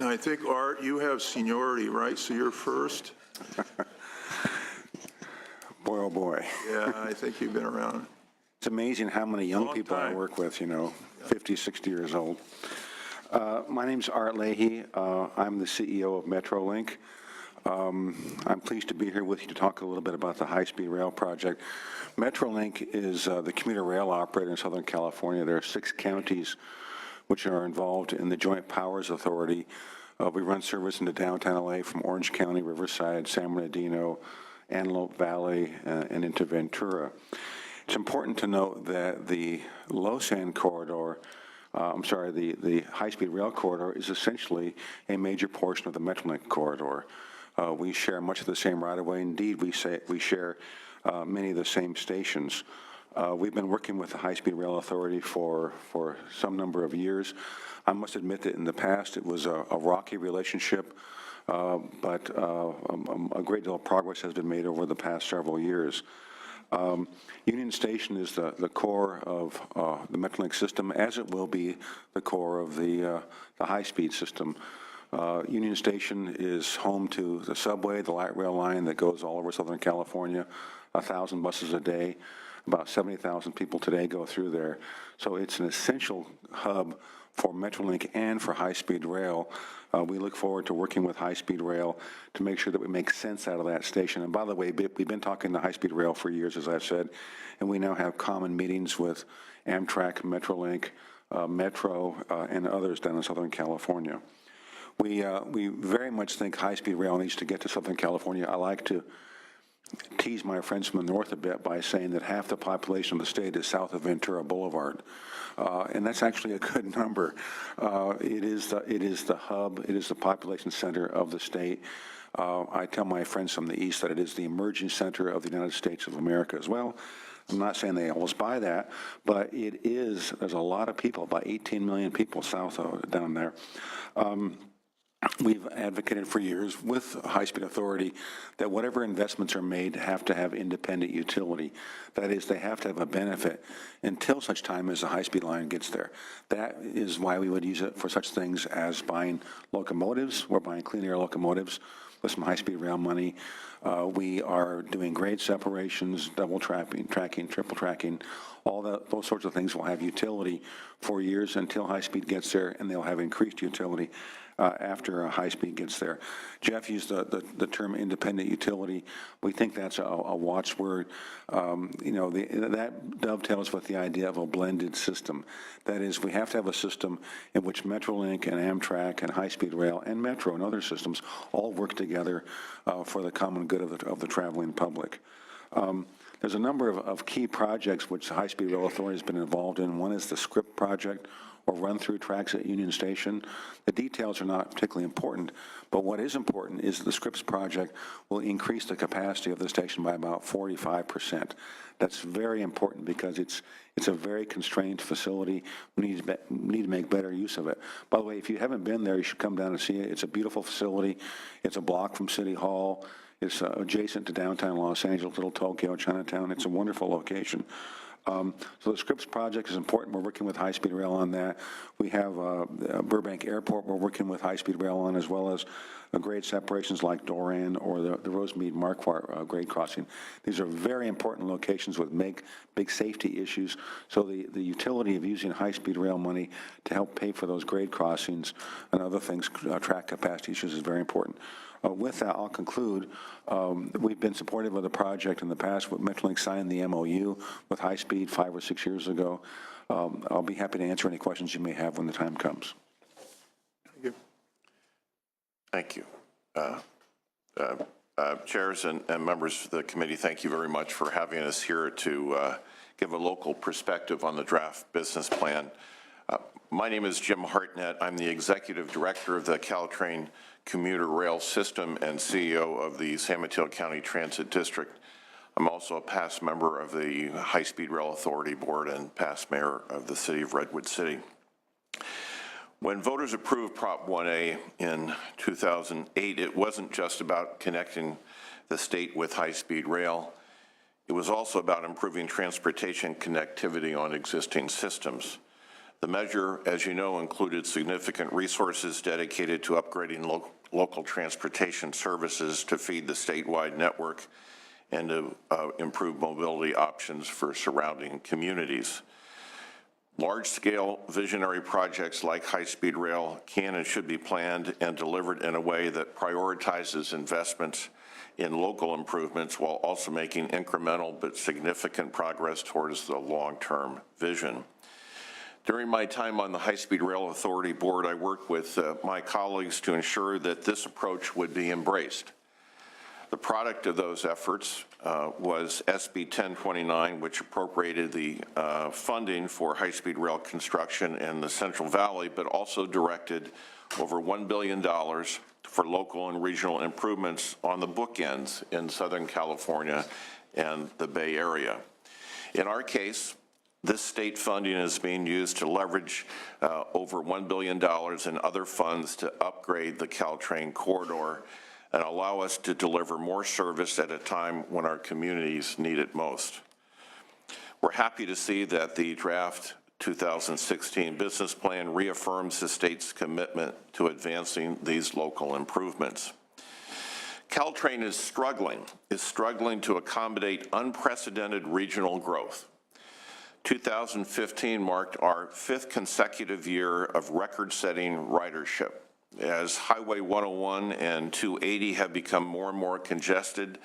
I think, Art, you have seniority, right? So you're first? Boy, oh boy. Yeah, I think you've been around. It's amazing how many young Long people time. I work with, 50, 60 years old. My name's Art Leahy. I'm the CEO of Metrolink. I'm pleased to be here with you to talk a little bit about the high-speed rail project. Metrolink is the commuter rail operator in Southern California. There are 6 counties which are involved in the Joint Powers Authority. We run service into downtown LA from Orange County, Riverside, San Bernardino, Antelope Valley, and into Ventura. It's important to note that the Losan corridor, the high-speed rail corridor is essentially a major portion of the Metrolink corridor. We share much of the same right-of-way. Indeed, we share many of the same stations. We've been working with the High-Speed Rail Authority for some number of years. I must admit that in the past it was a rocky relationship, but a great deal of progress has been made over the past several years. Union Station is the core of the Metrolink system, as it will be the core of the high-speed system. Union Station is home to the subway, the light rail line that goes all over Southern California, 1,000 buses a day. About 70,000 people today go through there. So it's an essential hub for Metrolink and for high-speed rail. We look forward to working with high-speed rail to make sure that we make sense out of that station. And by the way, we've been talking to high-speed rail for years, as I've said, and we now have common meetings with Amtrak, Metrolink, Metro, and others down in Southern California. We very much think high-speed rail needs to get to Southern California. I like to tease my friends from the north a bit by saying that half the population of the state is south of Ventura Boulevard. And that's actually a good number. It is the hub, it is the population center of the state. I tell my friends from the east that it is the emerging center of the United States of America as well. I'm not saying they always buy that, but there's a lot of people, about 18 million people south of down there. We've advocated for years with High-Speed Authority that whatever investments are made have to have independent utility. That is, they have to have a benefit until such time as the high-speed line gets there. That is why we would use it for such things as buying locomotives. We're buying clean air locomotives with some high-speed rail money. We are doing grade separations, double tracking, triple tracking. All those sorts of things will have utility for years until high-speed gets there, and they'll have increased utility after high-speed gets there. Jeff used the term independent utility. We think that's a watchword. That dovetails with the idea of a blended system. That is, we have to have a system in which Metrolink and Amtrak and high-speed rail and Metro and other systems all work together for the common good of the traveling public. There's a number of key projects which the High-Speed Rail Authority has been involved in. One is the SCRIP project, or run-through tracks at Union Station. The details are not particularly important, but what is important is the SCRIPS project will increase the capacity of the station by about 45%. That's very important because it's a very constrained facility. We need to make better use of it. By the way, if you haven't been there, you should come down and see it. It's a beautiful facility. It's a block from City Hall. It's adjacent to downtown Los Angeles, Little Tokyo, Chinatown. It's a wonderful location. So the SCRIPS project is important. We're working with high-speed rail on that. We have Burbank Airport we're working with high-speed rail on, as well as grade separations like Doran or the Rosemead Marquardt grade crossing. These are very important locations with big safety issues. So the utility of using high-speed rail money to help pay for those grade crossings and other things, track capacity issues, is very important. With that, I'll conclude. We've been supportive of the project in the past. Metrolink signed the MOU with High Speed 5 or 6 years ago. I'll be happy to answer any questions you may have when the time comes. Thank you. Chairs and members of the committee, thank you very much for having us here to give a local perspective on the draft business plan. My name is Jim Hartnett. I'm the Executive Director of the Caltrain Commuter Rail System and CEO of the San Mateo County Transit District. I'm also a past member of the High-Speed Rail Authority Board and past mayor of the city of Redwood City. When voters approved Prop 1A in 2008, it wasn't just about connecting the state with high-speed rail. It was also about improving transportation connectivity on existing systems. The measure, as you know, included significant resources dedicated to upgrading local transportation services to feed the statewide network and to improve mobility options for surrounding communities. Large-scale visionary projects like high-speed rail can and should be planned and delivered in a way that prioritizes investments in local improvements while also making incremental but significant progress towards the long-term vision. During my time on the High-Speed Rail Authority Board, I worked with my colleagues to ensure that this approach would be embraced. The product of those efforts was SB 1029, which appropriated the funding for high-speed rail construction in the Central Valley, but also directed over $1 billion for local and regional improvements on the bookends in Southern California and the Bay Area. In our case, this state funding is being used to leverage over $1 billion in other funds to upgrade the Caltrain corridor and allow us to deliver more service at a time when our communities need it most. We're happy to see that the draft 2016 business plan reaffirms the state's commitment to advancing these local improvements. Caltrain is struggling to accommodate unprecedented regional growth. 2015 marked our 5th consecutive year of record-setting ridership. As Highway 101 and 280 have become more and more congested,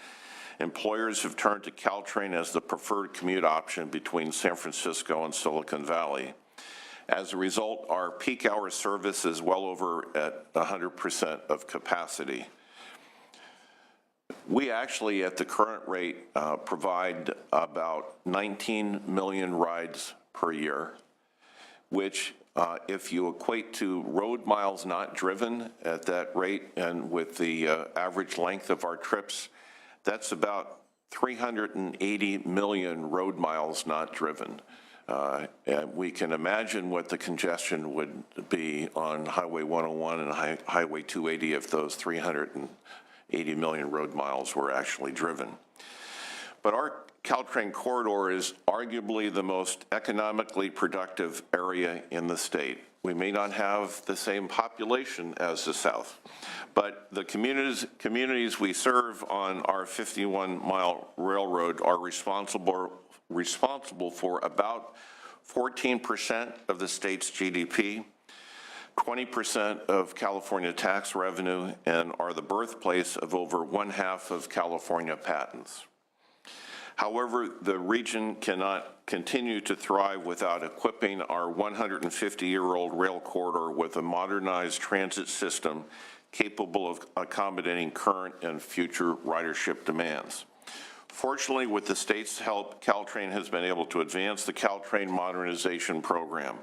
employers have turned to Caltrain as the preferred commute option between San Francisco and Silicon Valley. As a result, our peak hour service is well over at 100% of capacity. We actually, at the current rate, provide about 19 million rides per year, which if you equate to road miles not driven at that rate and with the average length of our trips, that's about 380 million road miles not driven. And we can imagine what the congestion would be on Highway 101 and Highway 280 if those 380 million road miles were actually driven. But our Caltrain corridor is arguably the most economically productive area in the state. We may not have the same population as the South, but the communities we serve on our 51-mile railroad are responsible for about 14% of the state's GDP, 20% of California tax revenue, and are the birthplace of over 1/2 of California patents. However, the region cannot continue to thrive without equipping our 150-year-old rail corridor with a modernized transit system capable of accommodating current and future ridership demands. Fortunately, with the state's help, Caltrain has been able to advance the Caltrain Modernization Program.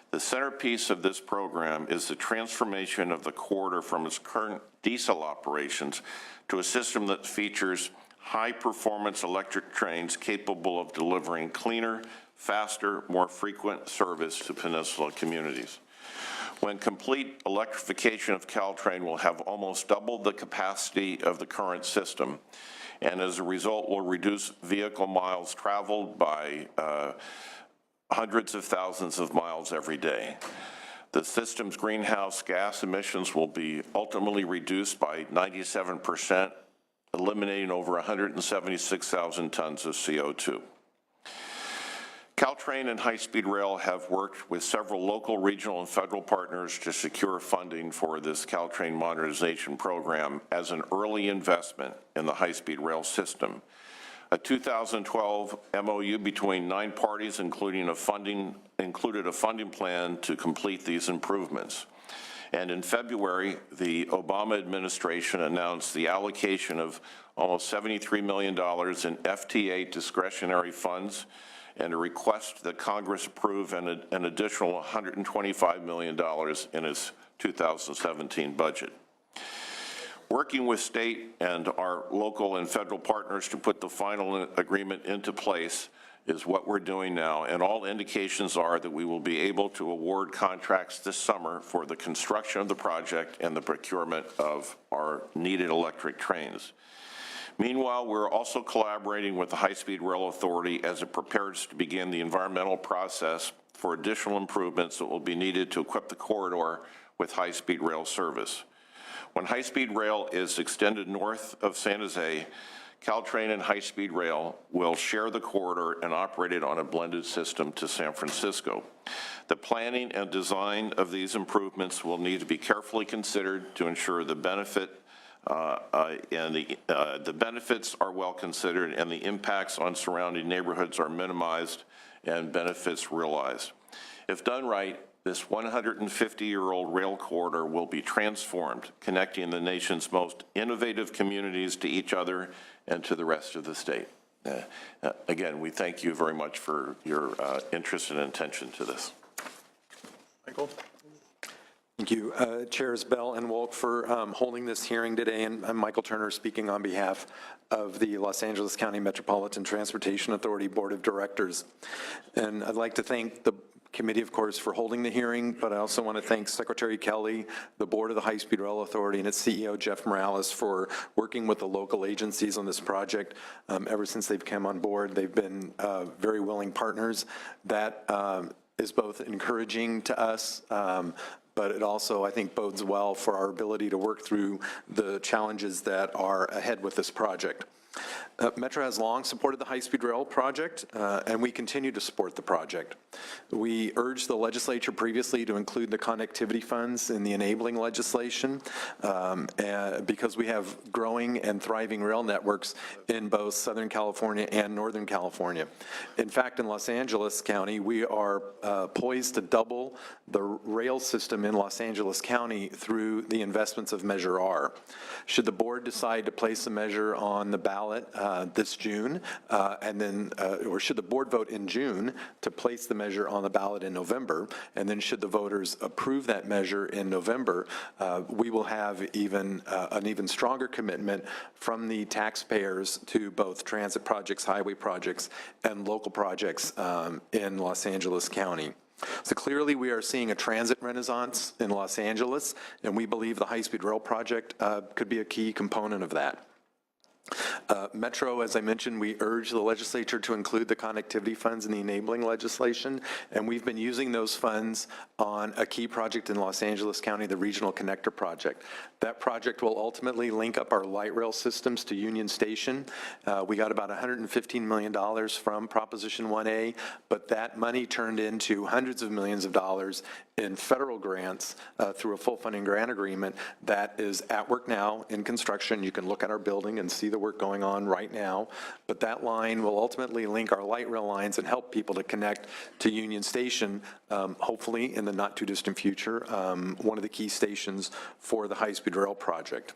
The centerpiece of this program is the transformation of the corridor from its current diesel operations to a system that features high-performance electric trains capable of delivering cleaner, faster, more frequent service to Peninsula communities. When complete, electrification of Caltrain will have almost doubled the capacity of the current system, and as a result will reduce vehicle miles traveled by hundreds of thousands of miles every day. The system's greenhouse gas emissions will be ultimately reduced by 97%, eliminating over 176,000 tons of CO2. Caltrain and high-speed rail have worked with several local, regional, and federal partners to secure funding for this Caltrain modernization program as an early investment in the high-speed rail system. A 2012 MOU between 9 parties included a funding plan to complete these improvements. And in February, the Obama administration announced the allocation of almost $73 million in FTA discretionary funds and a request that Congress approve an additional $125 million in its 2017 budget. Working with state and our local and federal partners to put the final agreement into place is what we're doing now, and all indications are that we will be able to award contracts this summer for the construction of the project and the procurement of our needed electric trains. Meanwhile, we're also collaborating with the High-Speed Rail Authority as it prepares to begin the environmental process for additional improvements that will be needed to equip the corridor with high-speed rail service. When high-speed rail is extended north of San Jose, Caltrain and high-speed rail will share the corridor and operate it on a blended system to San Francisco. The planning and design of these improvements will need to be carefully considered to ensure the benefits are well considered and the impacts on surrounding neighborhoods are minimized and benefits realized. If done right, this 150-year-old rail corridor will be transformed, connecting the nation's most innovative communities to each other and to the rest of the state. Again, we thank you very much for your interest and attention to this. Michael? Thank you, Chairs Bell and Wolk, for holding this hearing today. And I'm Michael Turner, speaking on behalf of the Los Angeles County Metropolitan Transportation Authority Board of Directors. And I'd like to thank the committee, of course, for holding the hearing, but I also want to thank Secretary Kelly, the board of the High Speed Rail Authority, and its CEO, Jeff Morales, for working with the local agencies on this project. Ever since they've come on board, they've been very willing partners. That is both encouraging to us, but it also, I think, bodes well for our ability to work through the challenges that are ahead with this project. Metro has long supported the high-speed rail project, and we continue to support the project. We urged the legislature previously to include the connectivity funds in the enabling legislation because we have growing and thriving rail networks in both Southern California and Northern California. In fact, in Los Angeles County, we are poised to double the rail system in Los Angeles County through the investments of Measure R. Should the board decide to place a measure on the ballot this June, and then, or should the board vote in June to place the measure on the ballot in November, and then should the voters approve that measure in November, we will have an even stronger commitment from the taxpayers to both transit projects, highway projects, and local projects in Los Angeles County. So clearly we are seeing a transit renaissance in Los Angeles, and we believe the high-speed rail project could be a key component of that. Metro, as I mentioned, we urge the legislature to include the connectivity funds in the enabling legislation, and we've been using those funds on a key project in Los Angeles County, the Regional Connector Project. That project will ultimately link up our light rail systems to Union Station. We got about $115 million from Proposition 1A, but that money turned into hundreds of millions of dollars in federal grants through a full funding grant agreement that is at work now in construction. You can look at our building and see the work going on right now, but that line will ultimately link our light rail lines and help people to connect to Union Station, hopefully in the not too distant future, one of the key stations for the high-speed rail project.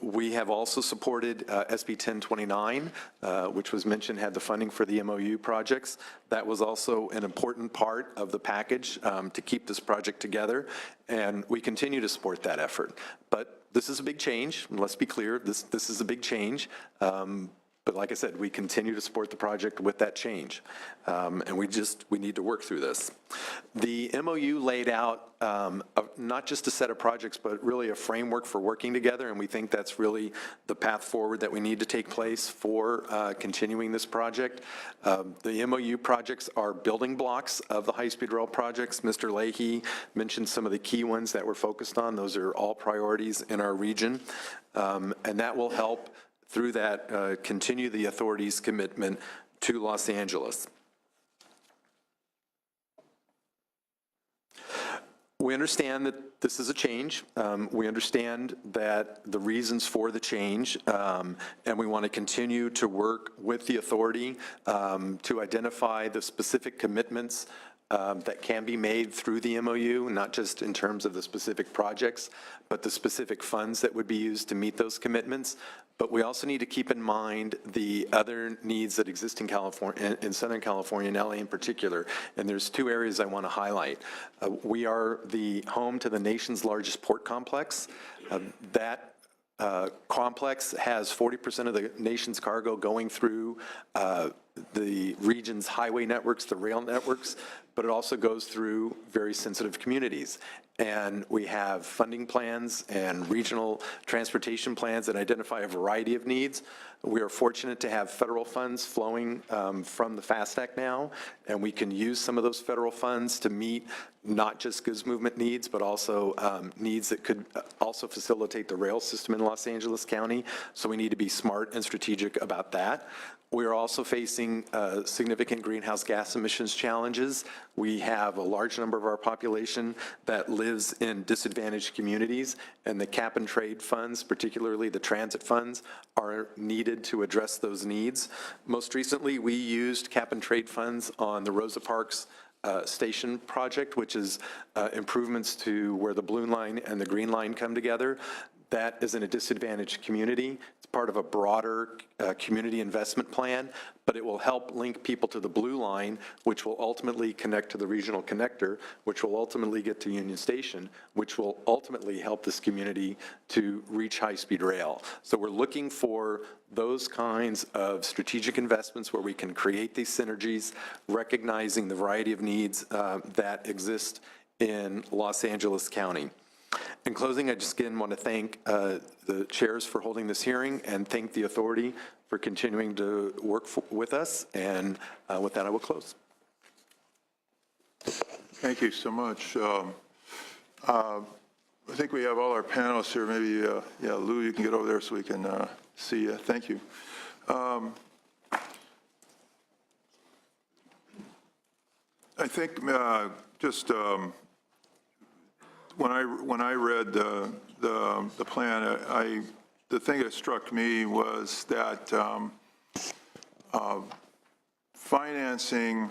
We have also supported SB 1029, which was mentioned, had the funding for the MOU projects. That was also an important part of the package to keep this project together, and we continue to support that effort. But this is a big change. Let's be clear, this is a big change. But like I said, we continue to support the project with that change. And we need to work through this. The MOU laid out not just a set of projects, but really a framework for working together, and we think that's really the path forward that we need to take place for continuing this project. The MOU projects are building blocks of the high-speed rail projects. Mr. Leahy mentioned some of the key ones that we're focused on. Those are all priorities in our region, and that will help through that, continue the authority's commitment to Los Angeles. We understand that this is a change. We understand that the reasons for the change, and we want to continue to work with the authority to identify the specific commitments that can be made through the MOU, not just in terms of the specific projects, but the specific funds that would be used to meet those commitments. But we also need to keep in mind the other needs that exist in California, in Southern California and LA in particular. And there's two areas I want to highlight. We are the home to the nation's largest port complex. That complex has 40% of the nation's cargo going through the region's highway networks, the rail networks, but it also goes through very sensitive communities. And we have funding plans and regional transportation plans that identify a variety of needs. We are fortunate to have federal funds flowing from the FAST Act now, and we can use some of those federal funds to meet not just goods movement needs, but also needs that could also facilitate the rail system in Los Angeles County. So we need to be smart and strategic about that. We are also facing significant greenhouse gas emissions challenges. We have a large number of our population that lives in disadvantaged communities, and the cap and trade funds, particularly the transit funds, are needed to address those needs. Most recently, we used cap and trade funds on the Rosa Parks station project, which is improvements to where the blue line and the green line come together. That is in a disadvantaged community. It's part of a broader community investment plan, but it will help link people to the blue line, which will ultimately connect to the regional connector, which will ultimately get to Union Station, which will ultimately help this community to reach high-speed rail. So we're looking for those kinds of strategic investments where we can create these synergies, recognizing the variety of needs that exist in Los Angeles County. In closing, I just again want to thank the chairs for holding this hearing and thank the authority for continuing to work with us. And with that, I will close. Thank you so much. I think we have all our panelists here. Maybe, yeah, Lou, you can get over there so we can see you. Thank you. I think just when I read the plan, the thing that struck me was that financing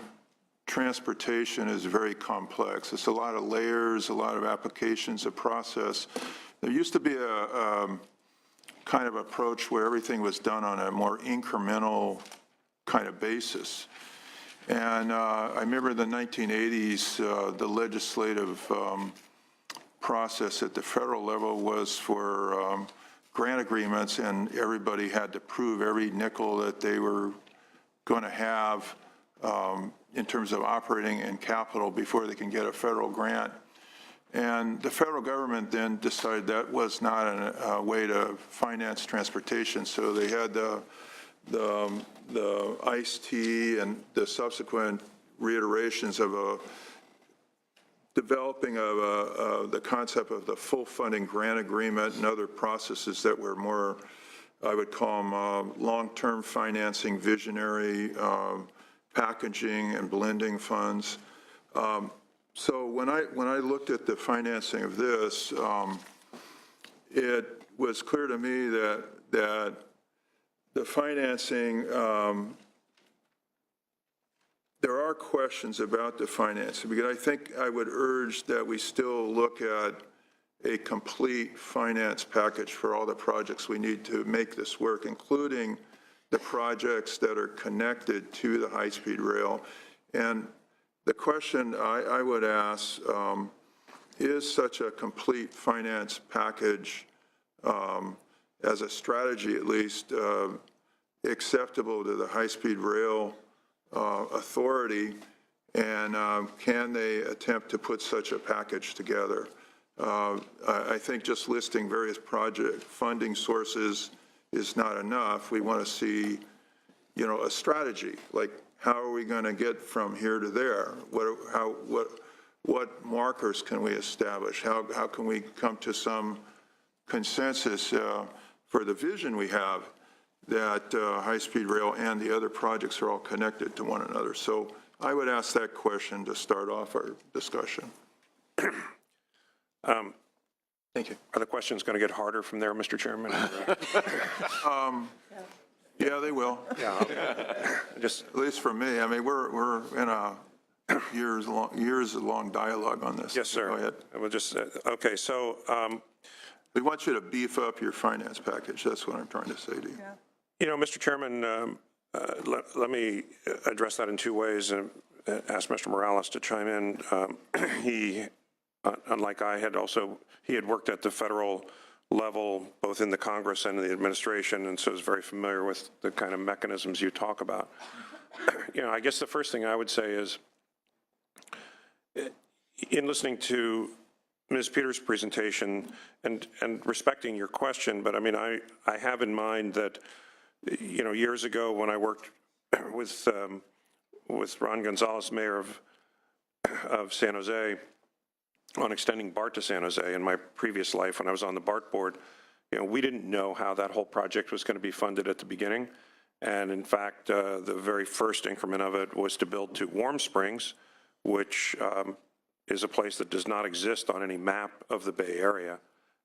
transportation is very complex. It's a lot of layers, a lot of applications, a process. There used to be a kind of approach where everything was done on a more incremental kind of basis. And I remember in the 1980s, the legislative process at the federal level was for grant agreements, and everybody had to prove every nickel that they were going to have in terms of operating and capital before they can get a federal grant. And the federal government then decided that was not a way to finance transportation, so they had the ICE-T and the subsequent reiterations of developing of the concept of the full funding grant agreement and other processes that were more, I would call them long-term financing, visionary packaging and blending funds. So when I looked at the financing of this, it was clear to me that the financing, there are questions about the financing, because I think I would urge that we still look at a complete finance package for all the projects we need to make this work, including the projects that are connected to the high-speed rail. And the question I would ask, is such a complete finance package, as a strategy at least, acceptable to the high-speed rail authority, and can they attempt to put such a package together? I think just listing various project funding sources is not enough. We want to see, a strategy, like how are we going to get from here to there? What markers can we establish? How can we come to some consensus for the vision we have that high-speed rail and the other projects are all connected to one another? So I would ask that question to start off our discussion. Thank you. Are the questions going to get harder from there, Mr. Chairman? Yeah, they will. Yeah. Just At least for me. I mean, we're in a years-long dialogue on this. yes, sir. Go ahead. We'll just okay. So We want you to beef up your finance package. That's what I'm trying to say to you. Mr. Chairman, let me address that in two ways and ask Mr. Morales to chime in. He, unlike I, he had worked at the federal level, both in the Congress and in the administration, and so is very familiar with the kind of mechanisms you talk about. I guess the first thing I would say is, in listening to Ms. Peters' presentation and respecting your question, but I mean, I have in mind that, years ago when I worked with Ron Gonzalez, mayor of San Jose, on extending BART to San Jose in my previous life when I was on the BART board, we didn't know how that whole project was going to be funded at the beginning. And in fact, the very first increment of it was to build to Warm Springs, which is a place that does not exist on any map of the Bay Area.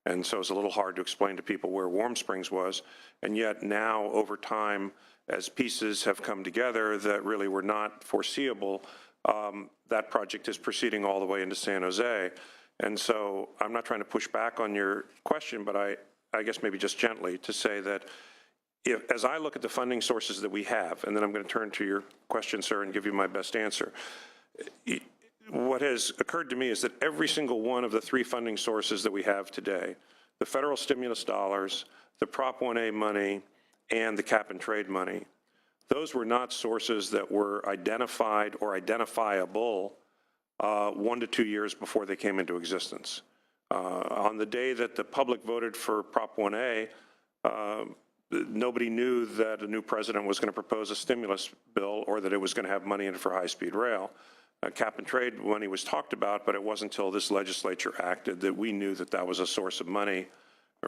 And so it's a little hard to explain to people where Warm Springs was. And yet now, over time, as pieces have come together that really were not foreseeable, that project is proceeding all the way into San Jose. And so I'm not trying to push back on your question, but I guess maybe just gently to say that as I look at the funding sources that we have, and then I'm going to turn to your question, sir, and give you my best answer. What has occurred to me is that every single one of the three funding sources that we have today, the federal stimulus dollars, the Prop 1A money, and the cap and trade money, those were not sources that were identified or identifiable 1 to 2 years before they came into existence. On the day that the public voted for Prop 1A, nobody knew that a new president was going to propose a stimulus bill or that it was going to have money in it for high-speed rail. Cap and trade money was talked about, but it wasn't until this legislature acted that we knew that that was a source of money,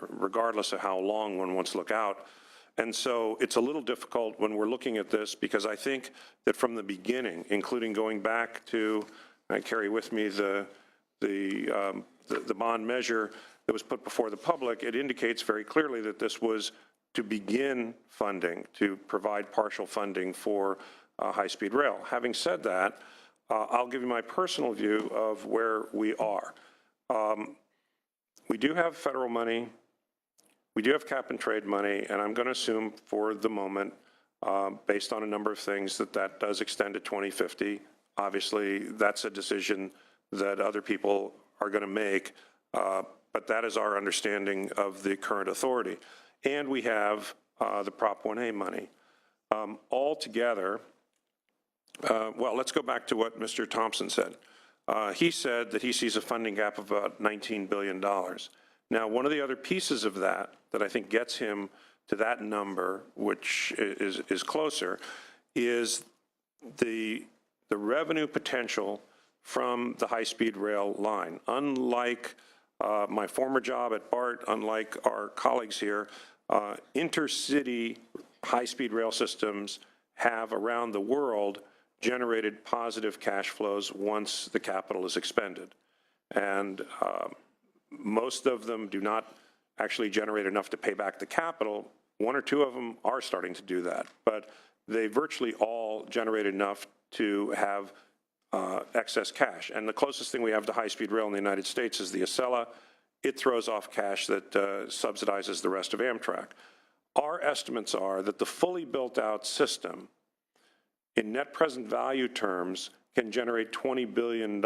regardless of how long one wants to look out. And so it's a little difficult when we're looking at this, because I think that from the beginning, including going back to, I carry with me the bond measure that was put before the public, it indicates very clearly that this was to begin funding, to provide partial funding for high-speed rail. Having said that, I'll give you my personal view of where we are. We do have federal money. We do have cap and trade money, and I'm going to assume for the moment, based on a number of things, that does extend to 2050. Obviously, that's a decision that other people are going to make, but that is our understanding of the current authority. And we have the Prop 1A money. All together, well, let's go back to what Mr. Thompson said. He said that he sees a funding gap of about $19 billion. Now, one of the other pieces of that I think gets him to that number, which is closer, is the revenue potential from the high-speed rail line. Unlike my former job at BART, unlike our colleagues here, intercity high-speed rail systems have around the world generated positive cash flows once the capital is expended. And most of them do not actually generate enough to pay back the capital. One or two of them are starting to do that, but they virtually all generate enough to have excess cash. And the closest thing we have to high-speed rail in the United States is the Acela. It throws off cash that subsidizes the rest of Amtrak. Our estimates are that the fully built-out system, in net present value terms, can generate $20 billion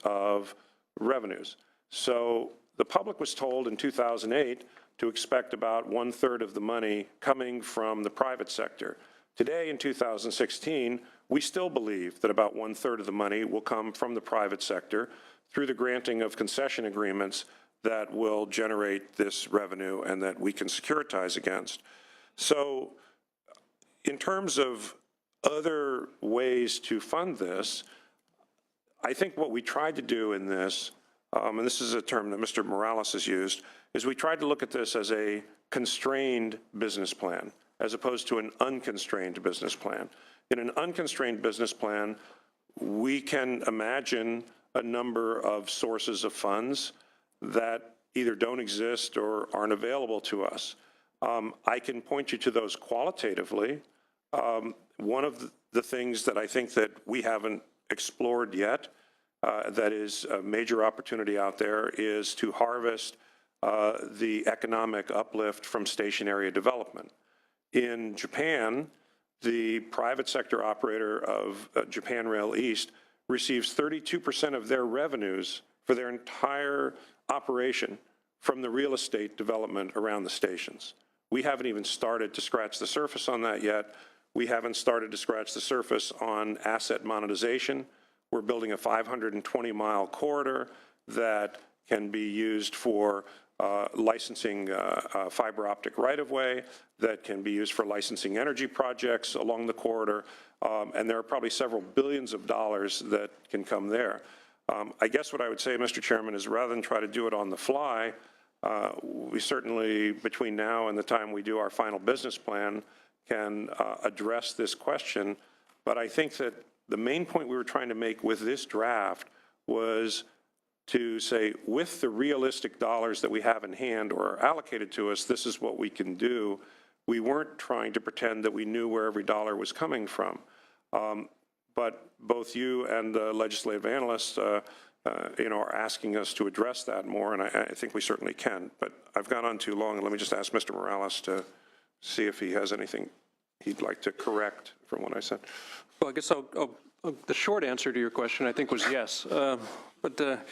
of revenues. So the public was told in 2008 to expect about 1/3 of the money coming from the private sector. Today, in 2016, we still believe that about 1/3 of the money will come from the private sector through the granting of concession agreements that will generate this revenue and that we can securitize against. So in terms of other ways to fund this, I think what we tried to do in this, and this is a term that Mr. Morales has used, is we tried to look at this as a constrained business plan as opposed to an unconstrained business plan. In an unconstrained business plan, we can imagine a number of sources of funds that either don't exist or aren't available to us. I can point you to those qualitatively. One of the things that I think that we haven't explored yet, that is a major opportunity out there, is to harvest the economic uplift from station area development. In Japan, the private sector operator of Japan Rail East receives 32% of their revenues for their entire operation from the real estate development around the stations. We haven't even started to scratch the surface on that yet. We haven't started to scratch the surface on asset monetization. We're building a 520-mile corridor that can be used for licensing fiber optic right-of-way, that can be used for licensing energy projects along the corridor, and there are probably several billions of dollars that can come there. I guess what I would say, Mr. Chairman, is rather than try to do it on the fly, we certainly, between now and the time we do our final business plan, can address this question. But I think that the main point we were trying to make with this draft was to say, with the realistic dollars that we have in hand or are allocated to us, this is what we can do. We weren't trying to pretend that we knew where every dollar was coming from. But both you and the legislative analysts, are asking us to address that more, and I think we certainly can. But I've gone on too long, and let me just ask Mr. Morales to see if he has anything he'd like to correct from what I said. Well, I guess the short answer to your question, I think, was yes. But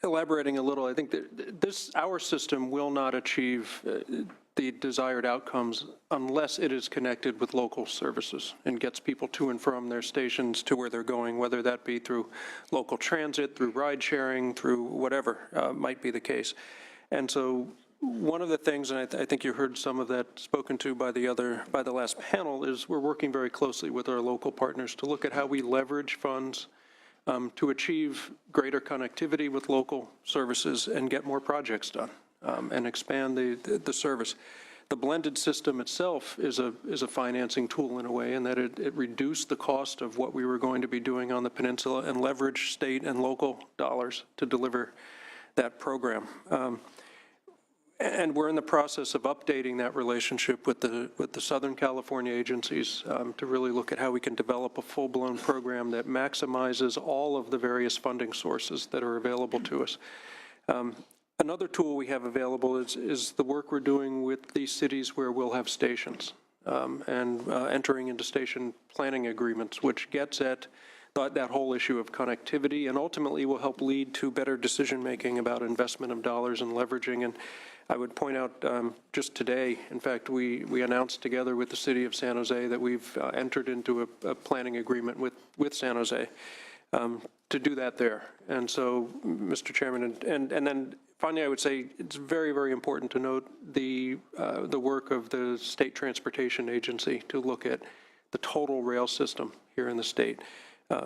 elaborating a little, I think that our system will not achieve the desired outcomes unless it is connected with local services and gets people to and from their stations to where they're going, whether that be through local transit, through ride sharing, through whatever might be the case. And so one of the things, and I think you heard some of that spoken to by the last panel, is we're working very closely with our local partners to look at how we leverage funds to achieve greater connectivity with local services and get more projects done and expand the service. The blended system itself is a financing tool in a way, in that it reduced the cost of what we were going to be doing on the peninsula and leveraged state and local dollars to deliver that program. And we're in the process of updating that relationship with the Southern California agencies to really look at how we can develop a full-blown program that maximizes all of the various funding sources that are available to us. Another tool we have available is the work we're doing with these cities where we'll have stations and entering into station planning agreements, which gets at that whole issue of connectivity and ultimately will help lead to better decision-making about investment of dollars and leveraging. And I would point out just today, in fact, we announced together with the city of San Jose that we've entered into a planning agreement with San Jose to do that there. And so, Mr. Chairman, and then finally, I would say it's very, very important to note the work of the State Transportation Agency to look at the total rail system here in the state.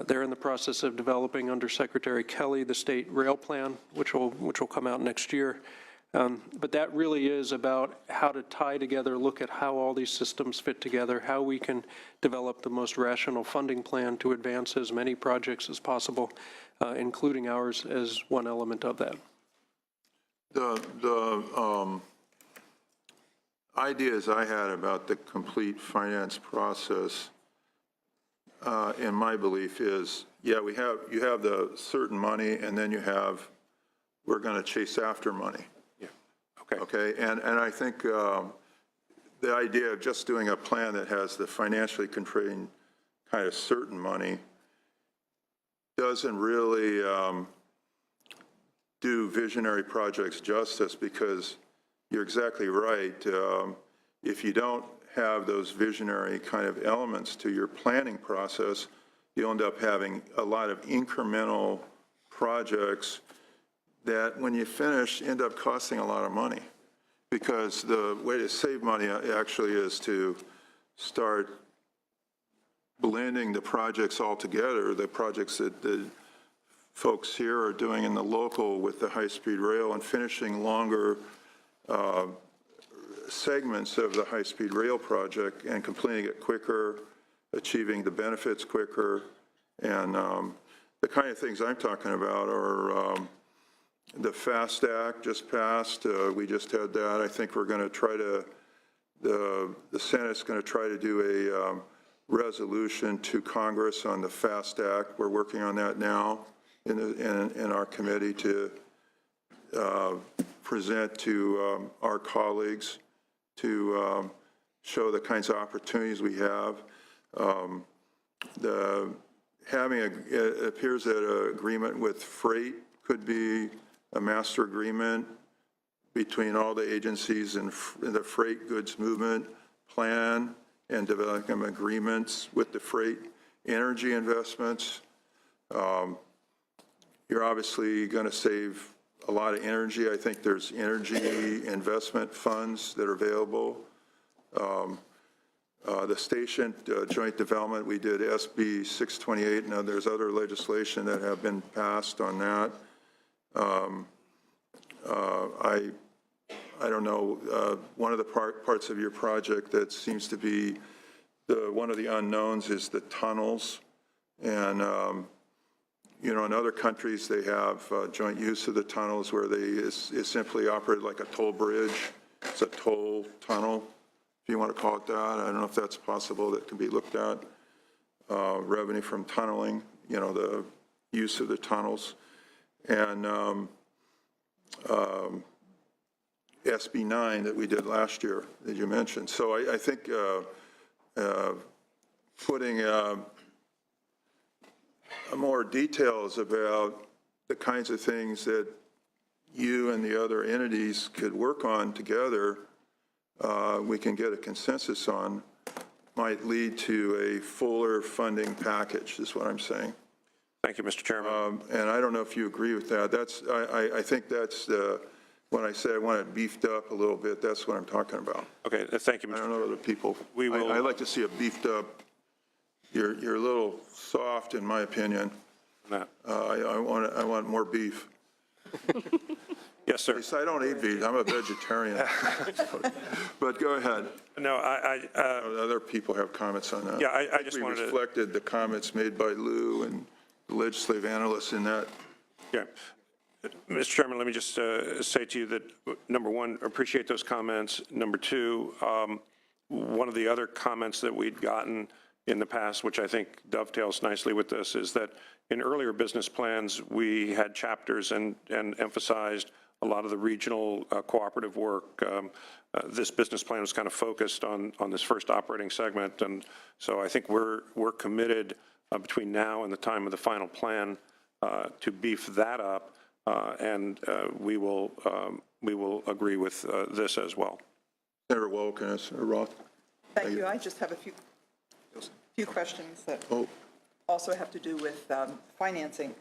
They're in the process of developing under Secretary Kelly the state rail plan, which will come out next year. But that really is about how to tie together, look at how all these systems fit together, how we can develop the most rational funding plan to advance as many projects as possible, including ours as one element of that. The ideas I had about the complete finance process, in my belief, is, yeah, you have the certain money, and then we're going to chase after money. Okay, and I think the idea of just doing a plan that has the financially constrained kind of certain money doesn't really do visionary projects justice, because you're exactly right. If you don't have those visionary kind of elements to your planning process, you end up having a lot of incremental projects that when you finish end up costing a lot of money, because the way to save money actually is to start blending the projects all together, the projects that the folks here are doing in the local with the high-speed rail, and finishing longer segments of the high-speed rail project and completing it quicker, achieving the benefits quicker. And the kind of things I'm talking about are the FAST Act just passed. We just had that. I think we're going to try to, the Senate's going to try to do a resolution to Congress on the FAST Act. We're working on that now in our committee to present to our colleagues to show the kinds of opportunities we have. It appears that an agreement with freight could be a master agreement between all the agencies and the freight goods movement plan and developing agreements with the freight energy investments. You're obviously going to save a lot of energy. I think there's energy investment funds that are available. The station joint development, we did SB 628. Now, there's other legislation that have been passed on that. I don't know, one of the parts of your project that seems to be one of the unknowns is the tunnels. And, you know, in other countries, they have joint use of the tunnels where it's simply operated like a toll bridge. It's a toll tunnel, if you want to call it that. I don't know if that's possible. That can be looked at. Revenue from tunneling, you know, the use of the tunnels. And SB 9 that we did last year that you mentioned. So I think putting more details about the kinds of things that you and the other entities could work on together, we can get a consensus on, might lead to a fuller funding package, is what I'm saying. Thank you, Mr. Chairman. And I don't know if you agree with that. I think that's when I say I want it beefed up a little bit, that's what I'm talking about. Okay, thank you, I Mr. don't know other people. We will- I like to see it beefed up. You're a little soft, in my opinion. No. I want more beef. Yes, sir. At least I don't eat beef. I'm a vegetarian. But go ahead. No, Other people have comments on that. Yeah, I think just we wanted to- reflected the comments made by Lou and the legislative analysts in that. yeah. Mr. Chairman, let me just say to you that, number one, appreciate those comments. Number two, one of the other comments that we'd gotten in the past, which I think dovetails nicely with this, is that in earlier business plans, we had chapters and emphasized a lot of the regional cooperative work. This business plan was kind of focused on this first operating segment, and so I think we're committed between now and the time of the final plan to beef that up, and we will agree with this as well. Senator Wilkins or Roth? Thank you. I just have a few questions that also have to do with financing.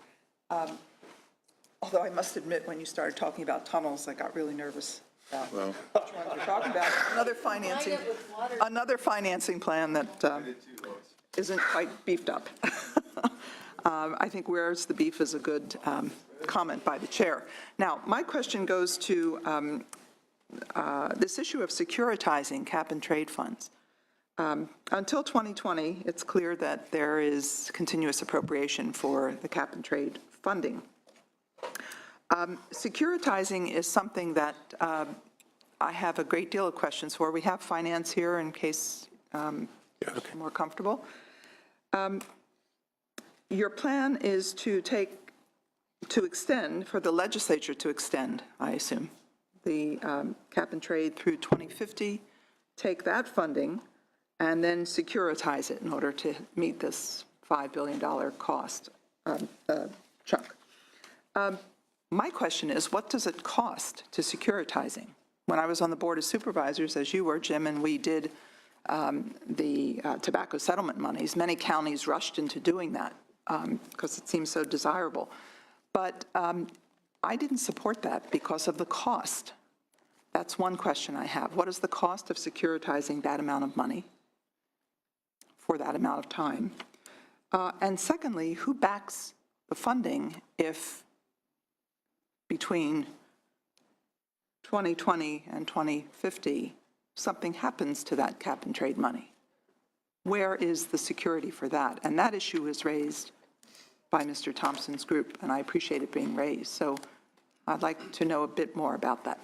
Although I must admit, when you started talking about tunnels, I got really nervous about which ones we're talking about. Another financing plan that isn't quite beefed up. I think where's the beef is a good comment by the chair. Now, my question goes to this issue of securitizing cap and trade funds. Until 2020, it's clear that there is continuous appropriation for the cap and trade funding. Securitizing is something that I have a great deal of questions for. We have finance here in case you're more comfortable. Your plan is to extend, for the legislature to extend, I assume, the cap and trade through 2050, take that funding, and then securitize it in order to meet this $5 billion cost chunk. My question is, what does it cost to securitizing? When I was on the Board of Supervisors, as you were, Jim, and we did the tobacco settlement monies, many counties rushed into doing that because it seemed so desirable. But I didn't support that because of the cost. That's one question I have. What is the cost of securitizing that amount of money for that amount of time? And secondly, who backs the funding if between 2020 and 2050 something happens to that cap and trade money? Where is the security for that? And that issue is raised by Mr. Thompson's group, and I appreciate it being raised. So I'd like to know a bit more about that.